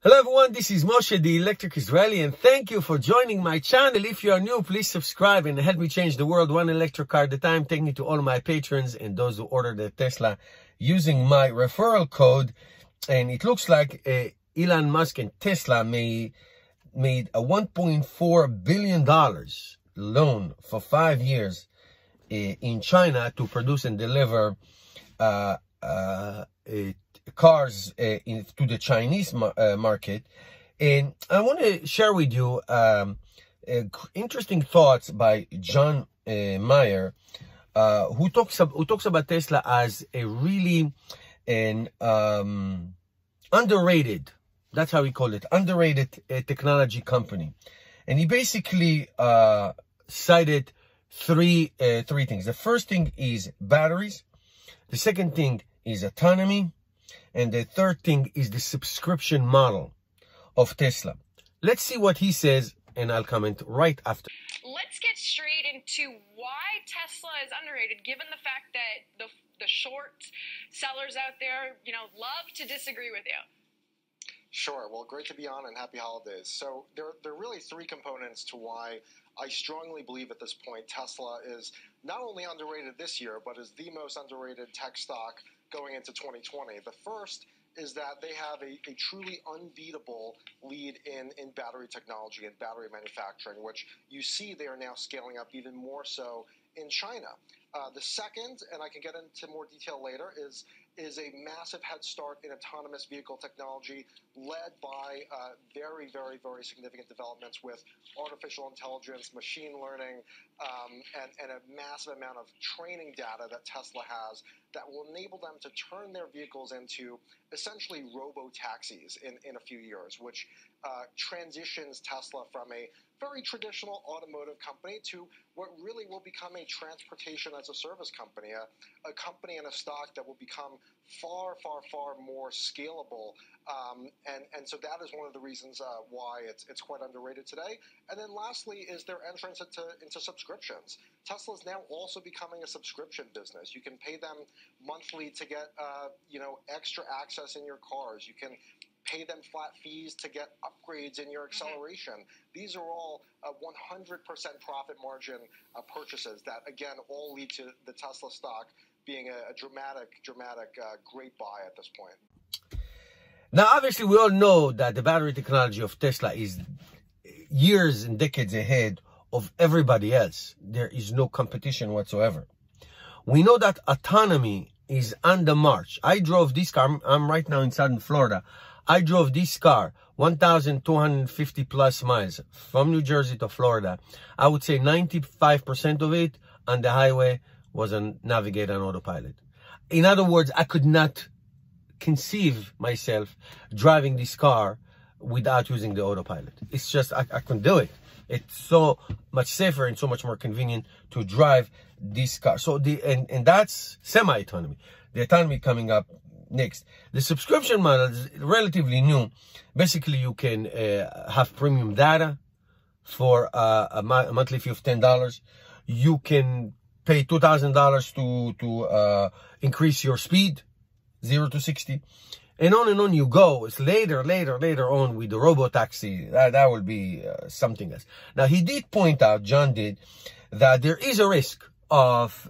Hello everyone, this is Moshe, the Electric Israeli, and thank you for joining my channel. If you are new, please subscribe and help me change the world one electric car at a time. Thank you to all my patrons and those who ordered the Tesla using my referral code. And it looks like Elon Musk and Tesla made a $1.4 billion loan for 5 years in China to produce and deliver cars to the Chinese market. And I want to share with you interesting thoughts by John Mayer, who talks about Tesla as a really underrated, that's how he called it, underrated technology company. And he basically cited three things. The first thing is batteries. The second thing is autonomy. And the third thing is the subscription model of Tesla. Let's see what he says, and I'll comment right after. Let's get straight into why Tesla is underrated, given the fact that the short sellers out there, love to disagree with you. Sure. Well, great to be on, and happy holidays. So there are really three components to why I strongly believe at this point Tesla is not only underrated this year, but is the most underrated tech stock going into 2020. The first is that they have a truly unbeatable lead in battery technology and battery manufacturing, which you see they are now scaling up even more so in China. The second, and I can get into more detail later, is a massive head start in autonomous vehicle technology led by very, very, very significant developments with artificial intelligence, machine learning, and a massive amount of training data that Tesla has that will enable them to turn their vehicles into essentially robo-taxis in a few years, which transitions Tesla from a very traditional automotive company to what really will become a transportation as a service company, a company and a stock that will become far, far, far more scalable. And so that is one of the reasons why it's quite underrated today. And then lastly is their entrance into subscriptions. Tesla is now also becoming a subscription business. You can pay them monthly to get extra access in your cars. You can pay them flat fees to get upgrades in your acceleration. These are all 100% profit margin purchases that, again, all lead to the Tesla stock being a dramatic, great buy at this point. Now, obviously, we all know that the battery technology of Tesla is years and decades ahead of everybody else. There is no competition whatsoever. We know that autonomy is on the march. I drove this car. I'm right now in Southern Florida. I drove this car 1,250 plus miles from New Jersey to Florida. I would say 95% of it on the highway was on Navigate on autopilot. In other words, I could not conceive myself driving this car without using the autopilot. It's just, I couldn't do it. It's so much safer and so much more convenient to drive this car. So and that's semi-autonomy. The autonomy coming up next. The subscription model is relatively new. Basically, you can have premium data for a monthly fee of $10. You can pay $2,000 to increase your speed, 0 to 60. And on you go. It's later on with the robo-taxi. That will be something else. Now, he did point out, John did, that there is a risk of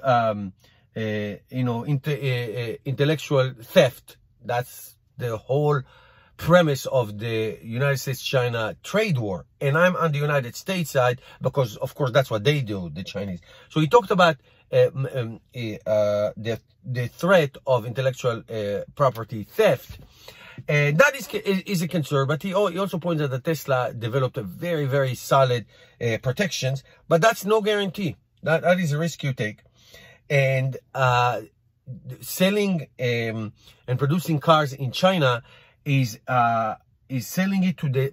intellectual theft. That's the whole premise of the United States-China trade war. And I'm on the United States side because, of course, that's what they do, the Chinese. So he talked about the threat of intellectual property theft. And that is a concern, but he also points out that Tesla developed a very, very solid protections, but that's no guarantee. That is a risk you take. And selling and producing cars in China is selling it to the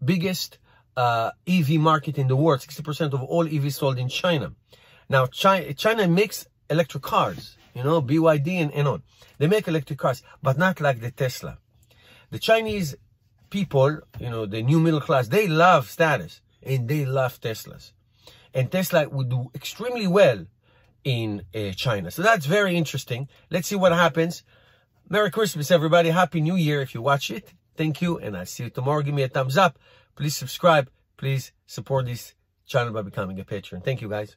biggest EV market in the world. 60% of all EVs sold in China. Now, China makes electric cars, BYD and on. They make electric cars, but not like the Tesla. The Chinese people, the new middle class, they love status and they love Teslas. And Tesla would do extremely well in China. So that's very interesting. Let's see what happens. Merry Christmas, everybody. Happy New Year if you watch it. Thank you, and I'll see you tomorrow. Give me a thumbs up. Please subscribe. Please support this channel by becoming a patron. Thank you, guys.